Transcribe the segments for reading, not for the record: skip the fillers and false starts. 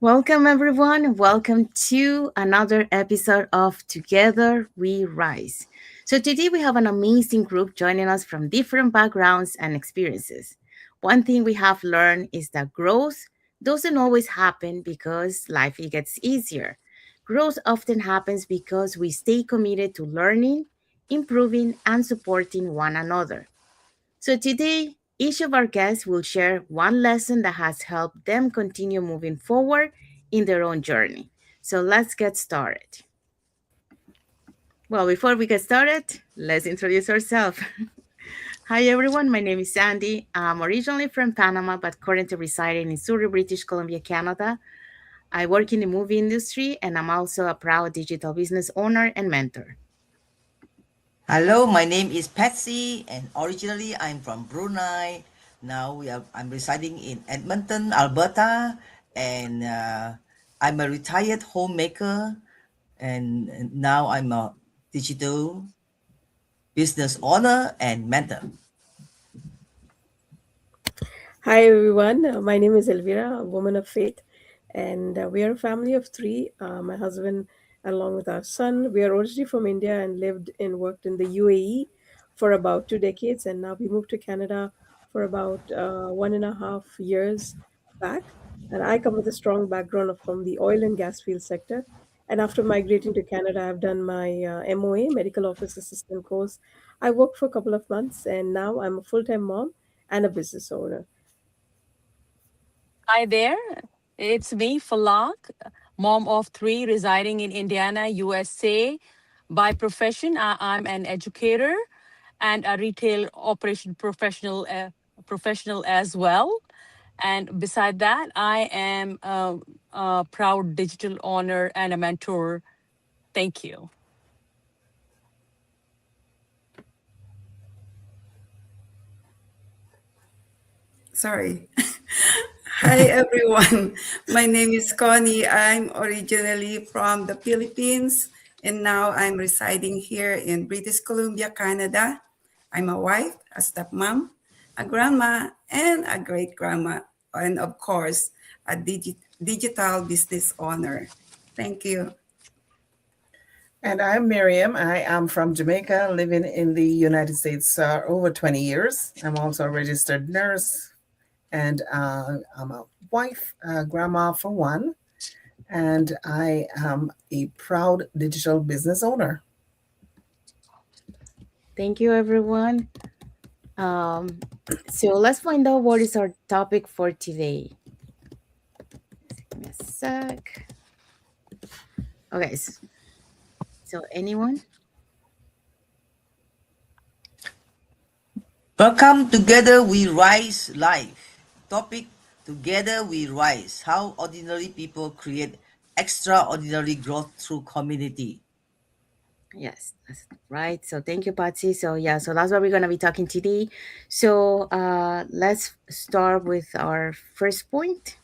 Welcome, everyone. Welcome to another episode of Together We Rise. So, today we have an amazing group joining us from different backgrounds and experiences. One thing we have learned is that growth doesn't always happen because life gets easier. Growth often happens because we stay committed to learning, improving, and supporting one another. So today, each of our guests will share one lesson that has helped them continue moving forward in their own journey. So let's get started. Well, before we get started, let's introduce ourselves. Hi, everyone. My name is Sandy. I'm originally from Panama, but currently residing in Surrey, British Columbia, Canada. I work in the movie industry, and I'm also a proud digital business owner and mentor. Hello, my name is Patsy, and originally I'm from Brunei. Now I'm residing in Edmonton, Alberta, and I'm a retired homemaker, and now I'm a digital business owner and mentor. Hi everyone, my name is Elvira, a woman of faith, and we are a family of three. My husband, along with our son, we are originally from India and lived and worked in the UAE for about 2 decades, and now we moved to Canada for about 1.5 years back. And I come with a strong background from the oil and gas field sector. And after migrating to Canada, I've done my MOA, Medical Office Assistant course. I worked for a couple of months, and now I'm a full-time mom and a business owner. Hi there. It's me, Falak, mom of three residing in Indiana, USA. By profession, I'm an educator and a retail operation professional as well. And beside that, I am a proud digital owner and a mentor. Thank you. Sorry. Hi, everyone. My name is Connie. I'm originally from the Philippines, and now I'm residing here in British Columbia, Canada. I'm a wife, a stepmom, a grandma, and a great grandma, and of course, a digital business owner. Thank you. And I'm Miriam. I am from Jamaica, living in the United States over 20 years. I'm also a registered nurse, and I'm a wife, grandma for one, and I am a proud digital business owner. Thank you, everyone. Um, so let's find out what is our topic for today. Give me a sec. Okay, so anyone? Welcome Together We Rise Live. Topic: Together We Rise. How ordinary people create extraordinary growth through community. Yes, that's right. So thank you, Patsy. So yeah, so that's what we're gonna be talking today. So let's start with our first point.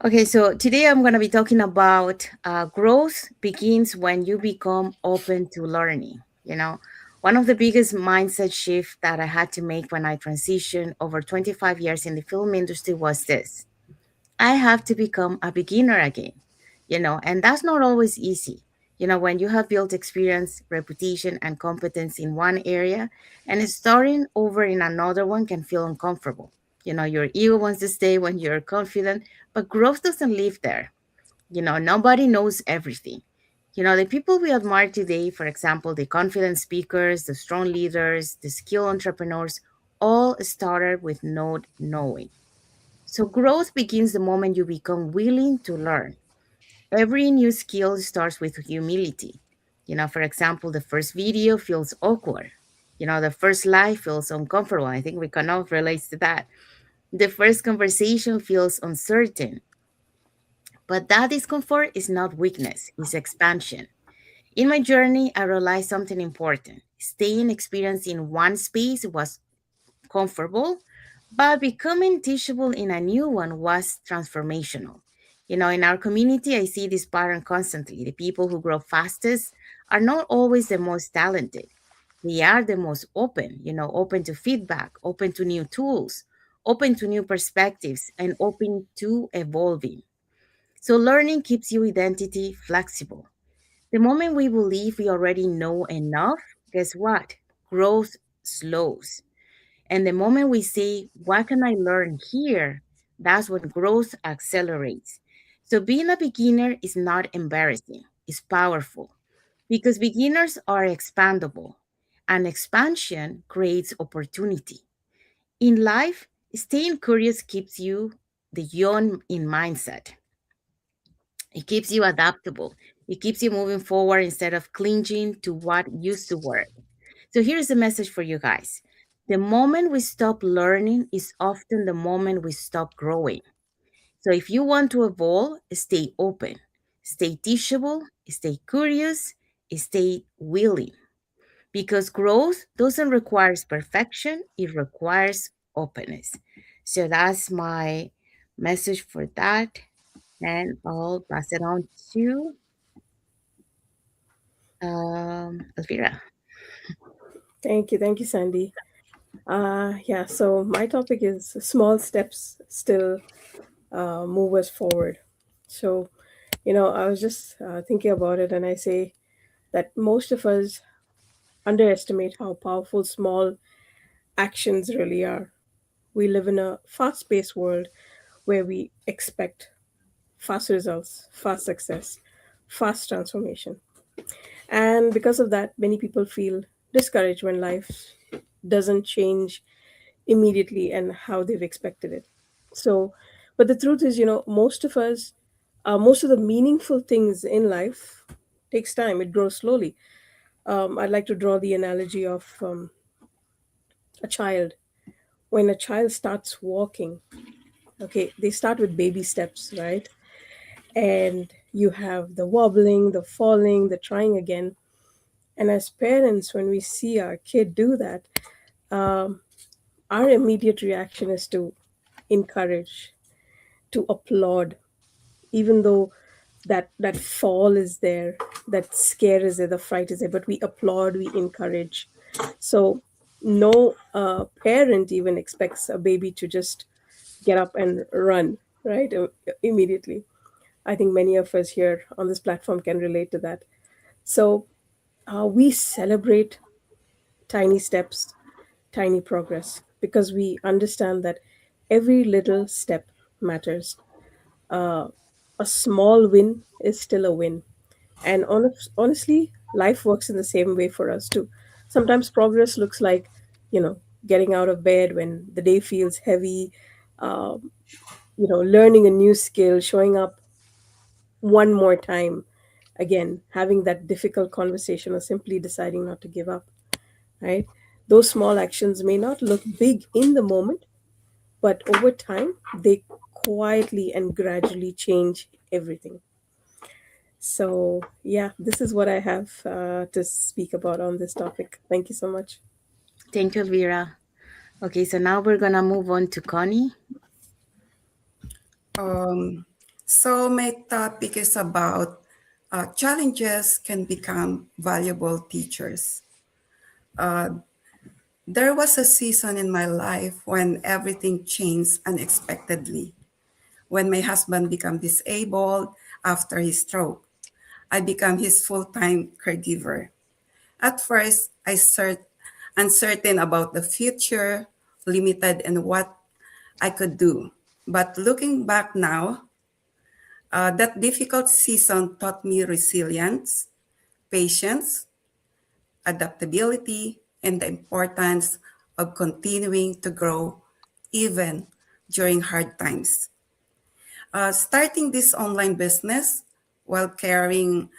Okay, so today I'm gonna be talking about growth begins when you become open to learning. One of the biggest mindset shift that I had to make when I transitioned over 25 years in the film industry was this: I have to become a beginner again, and that's not always easy. When you have built experience, reputation, and competence in one area, and starting over in another one can feel uncomfortable. Your ego wants to stay when you're confident, but growth doesn't live there. Nobody knows everything. The people we admire today, for example, the confident speakers, the strong leaders, the skilled entrepreneurs, all started with not knowing. So growth begins the moment you become willing to learn. Every new skill starts with humility. For example, the first video feels awkward. The first live feels uncomfortable. I think we can all relate to that. The first conversation feels uncertain. But that discomfort is not weakness, it's expansion. In my journey, I realized something important. Staying experienced in one space was comfortable, but becoming teachable in a new one was transformational. In our community, I see this pattern constantly. The people who grow fastest are not always the most talented. They are the most open, open to feedback, open to new tools, open to new perspectives, and open to evolving. So learning keeps your identity flexible. The moment we believe we already know enough, guess what? Growth slows. And the moment we say, what can I learn here? That's when growth accelerates. So being a beginner is not embarrassing, it's powerful because beginners are expandable and expansion creates opportunity. In life, staying curious keeps you the young in mindset. It keeps you adaptable. It keeps you moving forward instead of clinging to what used to work. So here's the message for you guys. The moment we stop learning is often the moment we stop growing. So if you want to evolve, stay open, stay teachable, stay curious, stay willing. Because growth doesn't require perfection, it requires openness. So that's my message for that. And I'll pass it on to Elvira. Thank you, Sandy. Yeah, so my topic is small steps still move us forward. So, I was just thinking about it, and I say that most of us underestimate how powerful small actions really are. We live in a fast paced world where we expect fast results, fast success, fast transformation. And because of that, many people feel discouraged when life doesn't change immediately and how they've expected it. So, but the truth is, most of us, most of the meaningful things in life takes time. It grows slowly. I'd like to draw the analogy of a child. When a child starts walking, okay, they start with baby steps, right? And you have the wobbling, the falling, the trying again. And as parents, when we see our kid do that, um, our immediate reaction is to encourage, to applaud, even though that fall is there, that scare is there, the fright is there, but we applaud, we encourage. So no parent even expects a baby to just get up and run, right, immediately. I think many of us here on this platform can relate to that. So we celebrate tiny steps, tiny progress, because we understand that every little step matters. uh, a small win is still a win. And honestly, life works in the same way for us too. Sometimes progress looks like, you know, getting out of bed when the day feels heavy, um, learning a new skill, showing up one more time, again, having that difficult conversation, or simply deciding not to give up, right? Those small actions may not look big in the moment, but over time, they quietly and gradually change everything. So, yeah, this is what I have to speak about on this topic. Thank you so much. Thank you, Elvira. Okay, so now we're gonna move on to Connie. Um, so my topic is about challenges can become valuable teachers. Uh, there was a season in my life when everything changed unexpectedly. When my husband became disabled after his stroke, I became his full-time caregiver. At first, uncertain about the future, limited in what I could do. But looking back now, that difficult season taught me resilience, patience, adaptability, and the importance of continuing to grow even during hard times. Starting this online business while caring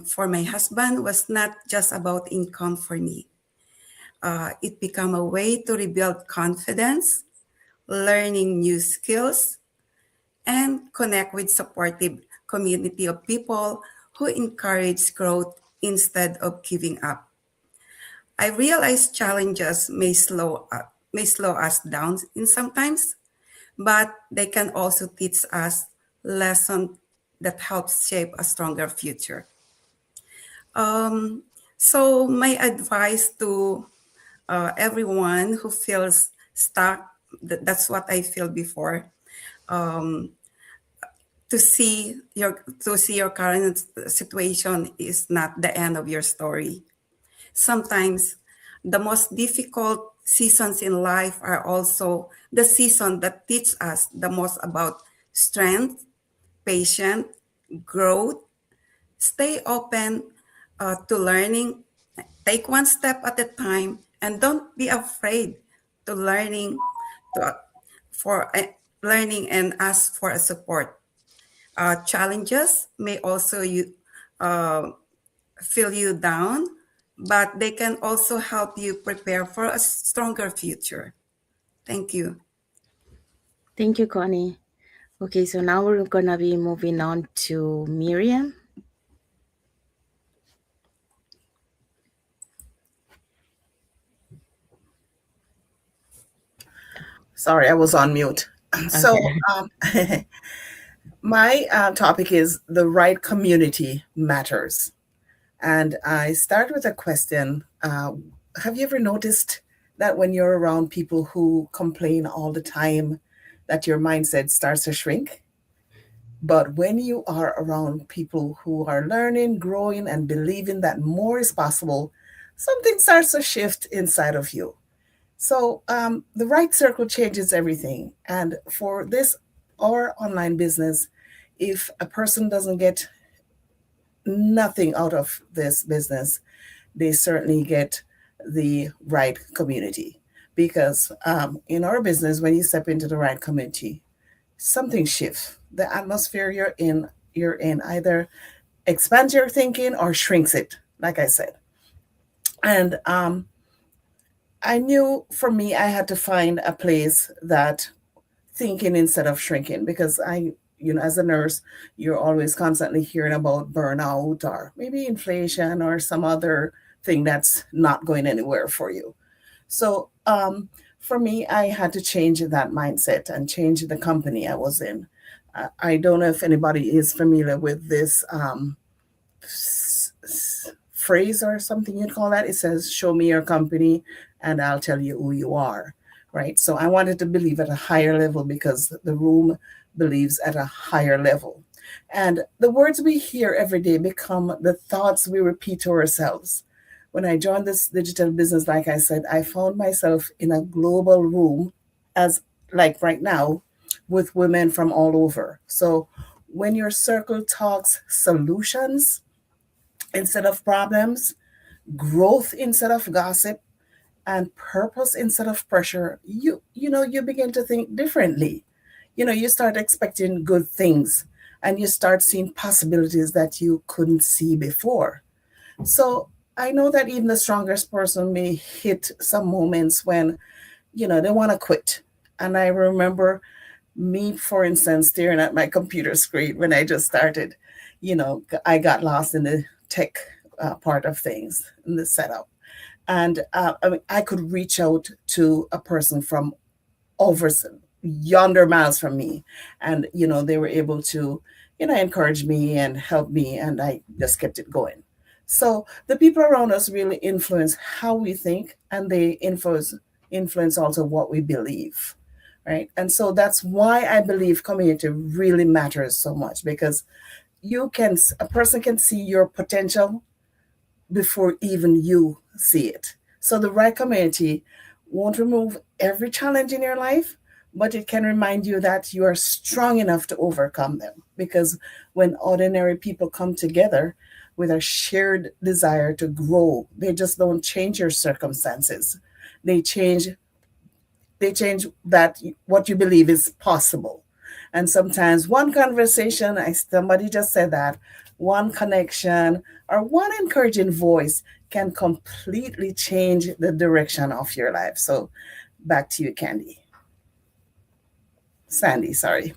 for my husband was not just about income for me. It became a way to rebuild confidence, learning new skills, and connect with supportive community of people who encourage growth instead of giving up. I realize challenges may slow us down in sometimes, but they can also teach us lessons that help shape a stronger future. Um, so my advice to everyone who feels stuck, that's what I feel before, um, to see your current situation is not the end of your story. Sometimes the most difficult seasons in life are also the season that teach us the most about strength, patience, growth. Stay open to learning. Take one step at a time, and don't be afraid to to for learning and ask for a support. Challenges may also uh, feel you down, but they can also help you prepare for a stronger future. Thank you. Thank you, Connie. Okay, so now we're gonna be moving on to Miriam. Sorry, I was on mute. So, Okay. my topic is the right community matters. And I start with a question. Have you ever noticed that when you're around people who complain all the time, that your mindset starts to shrink? But when you are around people who are learning, growing, and believing that more is possible, something starts to shift inside of you. So the right circle changes everything. And for this or online business, if a person doesn't get nothing out of this business, they certainly get the right community. Because in our business, when you step into the right community, something shifts. The atmosphere you're in either expands your thinking or shrinks it, like I said. And I knew for me, I had to find a place that thinking instead of shrinking because as a nurse, you're always constantly hearing about burnout or maybe inflation or some other thing that's not going anywhere for you. So, for me, I had to change that mindset and change the company I was in. I don't know if anybody is familiar with this phrase or something you'd call that. It says, "Show me your company, and I'll tell you who you are." Right. So I wanted to believe at a higher level because the room believes at a higher level. And the words we hear every day become the thoughts we repeat to ourselves. When I joined this digital business, like I said, I found myself in a global room, as like right now, with women from all over. So when your circle talks solutions instead of problems, growth instead of gossip, and purpose instead of pressure, you begin to think differently. You start expecting good things and you start seeing possibilities that you couldn't see before. So I know that even the strongest person may hit some moments when they want to quit. And I remember me, for instance, staring at my computer screen when I just started. I got lost in the tech part of things in the setup. And I mean, I could reach out to a person from over yonder miles from me, and they were able to encourage me and help me, and I just kept it going. So the people around us really influence how we think, and they influence also what we believe, right? And so that's why I believe community really matters so much, because a person can see your potential before even you see it. So the right community won't remove every challenge in your life, but it can remind you that you are strong enough to overcome them. Because when ordinary people come together with a shared desire to grow, they just don't change your circumstances. They change that what you believe is possible. And sometimes one conversation, somebody just said that, one connection or one encouraging voice can completely change the direction of your life. So back to you, Sandy, sorry.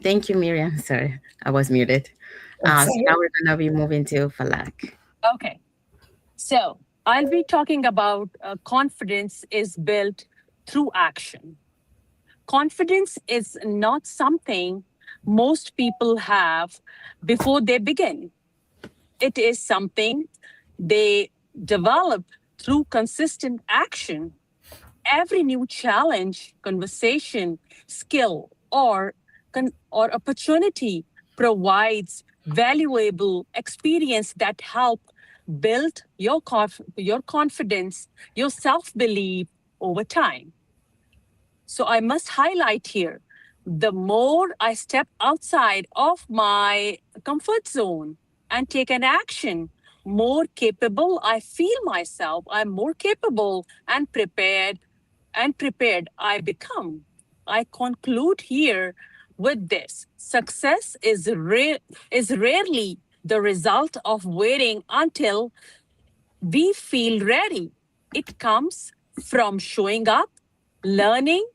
Thank you, Miriam. Sorry, I was muted. So now we're gonna be moving to Falak. Okay. So I'll be talking about confidence is built through action. Confidence is not something most people have before they begin. It is something they develop through consistent action. Every new challenge, conversation, skill, or opportunity provides valuable experience that help build your confidence, your self-belief over time. So I must highlight here, the more I step outside of my comfort zone and take an action, more capable I feel myself. I'm more capable and prepared I become. I conclude here with this. Success is rarely the result of waiting until we feel ready. It comes from showing up, learning,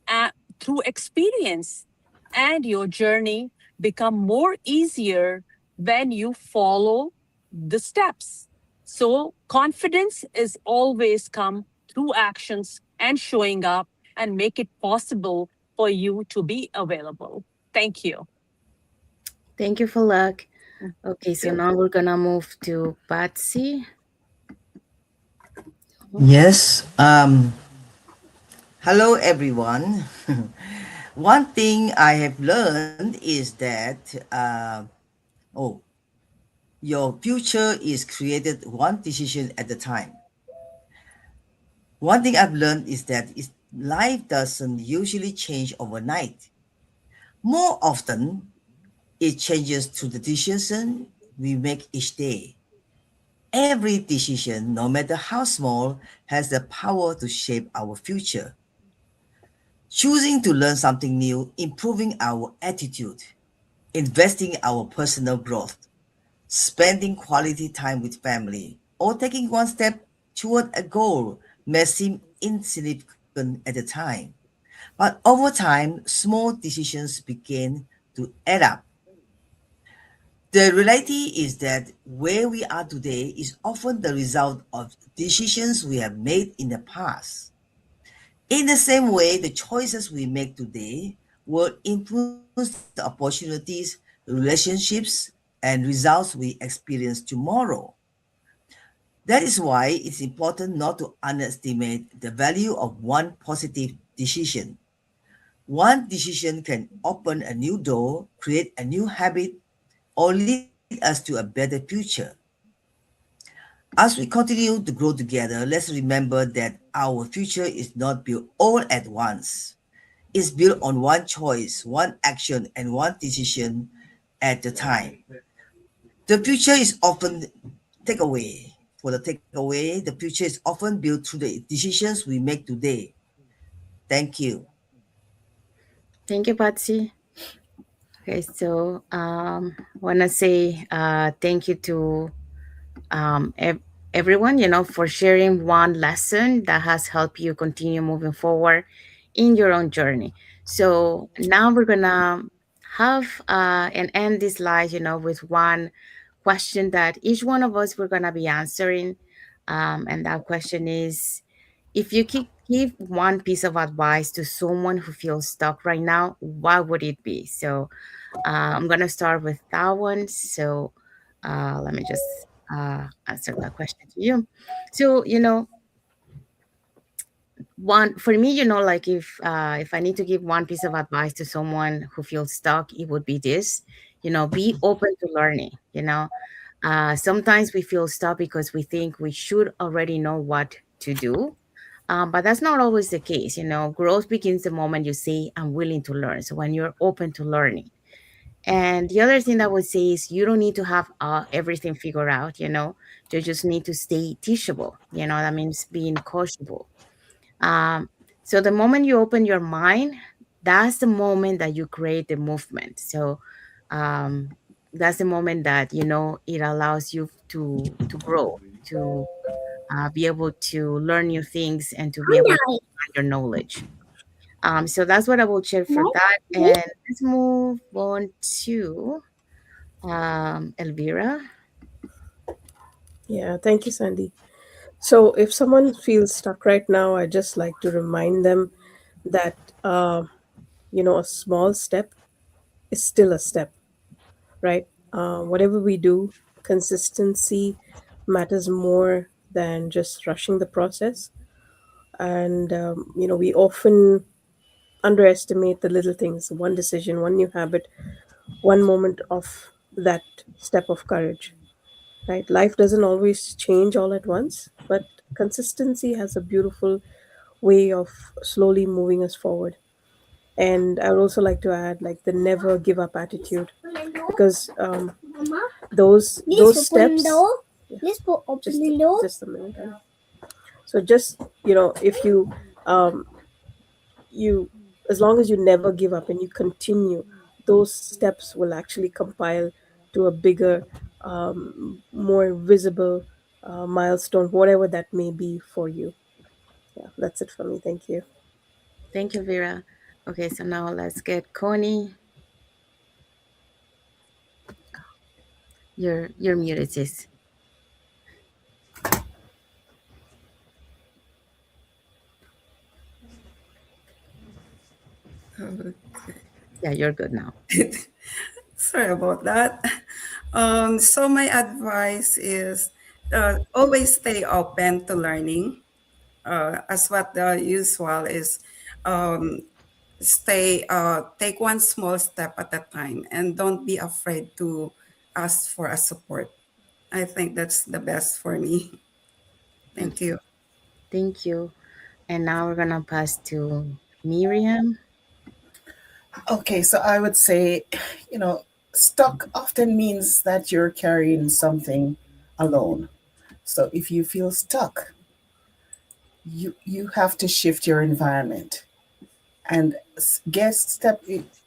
uh, through experience, and your journey become more easier when you follow the steps. So confidence is always come through actions and showing up and make it possible for you to be available. Thank you. Thank you, Falak. Okay, so now we're gonna move to Patsy. Yes. Hello, everyone. One thing I have learned is that oh, your future is created one decision at a time. One thing I've learned is that life doesn't usually change overnight. More often, it changes through the decisions we make each day. Every decision, no matter how small, has the power to shape our future. Choosing to learn something new, improving our attitude, investing in our personal growth, spending quality time with family, or taking one step toward a goal may seem insignificant at the time. But over time, small decisions begin to add up. The reality is that where we are today is often the result of decisions we have made in the past. In the same way, the choices we make today will influence the opportunities, relationships, and results we experience tomorrow. That is why it's important not to underestimate the value of one positive decision. One decision can open a new door, create a new habit, or lead us to a better future. As we continue to grow together, let's remember that our future is not built all at once. It's built on one choice, one action, and one decision at a time. The future is often takeaway. For the takeaway, the future is often built through the decisions we make today. Thank you. Thank you, Patsy. Okay, so wanna say thank you to um, ev- everyone, for sharing one lesson that has helped you continue moving forward in your own journey. So now we're gonna have and end this live, with one question that each one of us we're gonna be answering, and that question is, if you could give one piece of advice to someone who feels stuck right now, what would it be? So I'm gonna start with that one. So let me just answer that question to you. So one for me, like if I need to give one piece of advice to someone who feels stuck, it would be this. Be open to learning. Sometimes we feel stuck because we think we should already know what to do. But that's not always the case. Growth begins the moment you say, I'm willing to learn. So when you're open to learning. And the other thing I would say is you don't need to have everything figured out, you just need to stay teachable. That means being coachable. Um, so the moment you open your mind, that's the moment that you create the movement. So um, that's the moment that, it allows you to grow, to be able to learn new things and to be able to expand your knowledge. So that's what I will share for that. And let's move on to Elvira. Yeah, thank you, Sandy. So, if someone feels stuck right now, I just like to remind them that a small step is still a step, right? Whatever we do, consistency matters more than just rushing the process. And we often underestimate the little things: one decision, one new habit, one moment of that step of courage, right? Life doesn't always change all at once, but consistency has a beautiful way of slowly moving us forward. And I would also like to add, like, the never give up attitude, because those steps. Yeah, just a minute. So just, if um, you as long as you never give up and you continue, those steps will actually compile to a bigger, more visible milestone, whatever that may be for you. Yeah, that's it for me. Thank you. Thank you, Vera. Okay, so now let's get Connie. You're muted, sis. Yeah, you're good now. Sorry about that. So my advice is always stay open to learning. As what the usual is, um, take one small step at a time, and don't be afraid to ask for a support. I think that's the best for me. Thank Okay, you. thank you. And now we're gonna pass to Miriam. Okay, so I would say, you know, stuck often means that you're carrying something alone. So if you feel stuck, you have to shift your environment and get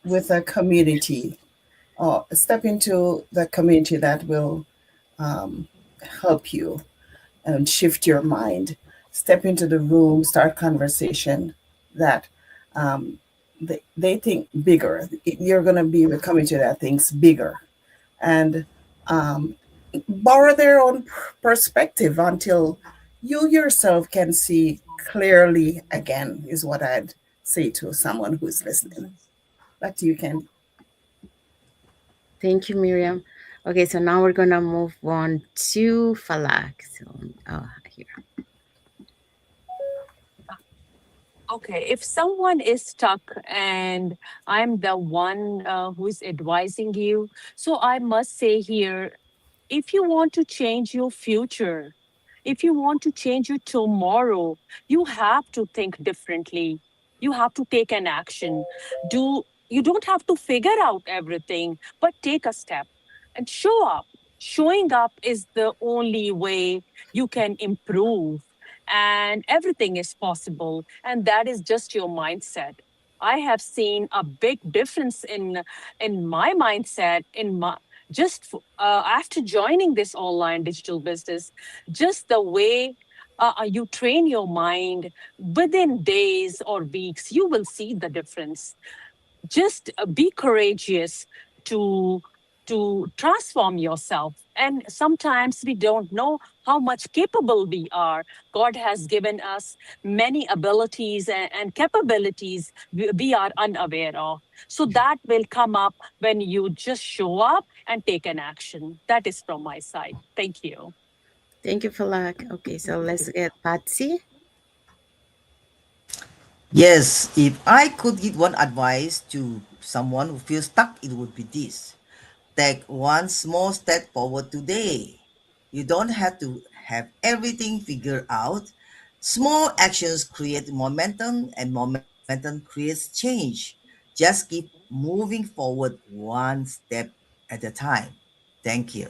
with a community, or step into the community that will um, help you and shift your mind. Step into the room, start conversation that um, they think bigger. You're going to be with a community that thinks bigger, and um, borrow their own perspective until you yourself can see clearly again, is what I'd say to someone who's listening. Back to you, Candy. Thank you, Miriam. Okay, so now we're gonna move on to Falak. So, here. Okay, if someone is stuck and I'm the one who is advising you, so I must say here, if you want to change your future, if you want to change your tomorrow, you have to think differently. You have to take an action. You don't have to figure out everything, but take a step and show up. Showing up is the only way you can improve, and everything is possible, and that is just your mindset. I have seen a big difference in my mindset, in my after joining this online digital business, just the way you train your mind, within days or weeks you will see the difference. Just be courageous to transform yourself. And sometimes we don't know how much capable we are. God has given us many abilities and capabilities we are unaware of. So that will come up when you just show up and take an action. That is from my side. Thank you. Thank you, Falak. Okay, so let's get Patsy. Yes, if I could give one advice to someone who feels stuck, it would be this: take one small step forward today. You don't have to have everything figured out. Small actions create momentum, and momentum creates change. Just keep moving forward one step at a time. Thank you.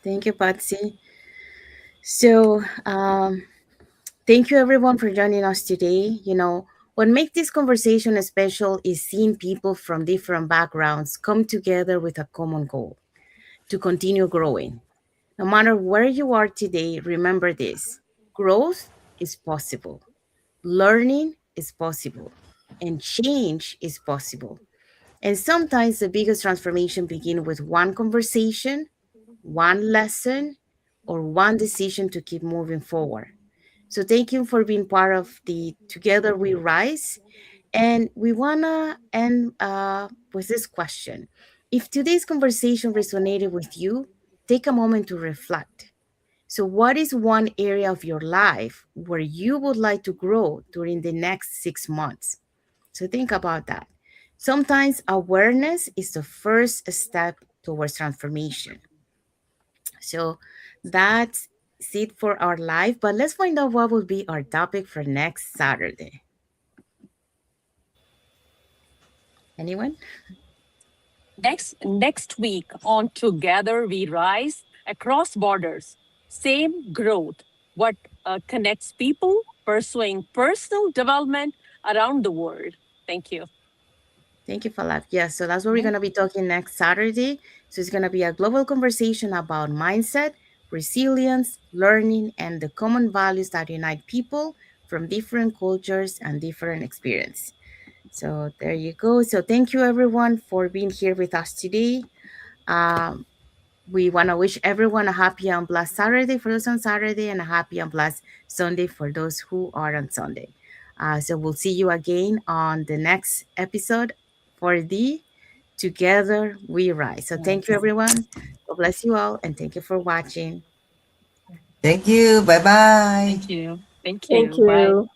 Thank you, Patsy. So, thank you everyone for joining us today. What makes this conversation special is seeing people from different backgrounds come together with a common goal to continue growing. No matter where you are today, remember this: growth is possible. Learning is possible and change is possible. And sometimes the biggest transformation begin with one conversation, one lesson, or one decision to keep moving forward. So thank you for being part of the Together We Rise. And we wanna end with this question. If today's conversation resonated with you, take a moment to reflect. So, what is one area of your life where you would like to grow during the next 6 months? So, think about that. Sometimes awareness is the first step towards transformation. So, that's it for our life. But let's find out what will be our topic for next Saturday. Anyone? Next week on Together We Rise Across Borders, same growth. What connects people pursuing personal development around the world. Thank you. Thank you, Falak. Yes, so that's what we're going to be talking next Saturday. So it's going to be a global conversation about mindset, resilience, learning, and the common values that unite people from different cultures and different experience. So there you go. So thank you, everyone, for being here with us today. Um, we want to wish everyone a happy and blessed Saturday for those on Saturday and a happy and blessed Sunday for those who are on Sunday. So we'll see you again on the next episode for the Together We Rise. So thank you, everyone. God bless you all, and thank you for watching. Thank you. Bye bye. Thank you. Thank Thank you. Bye. you.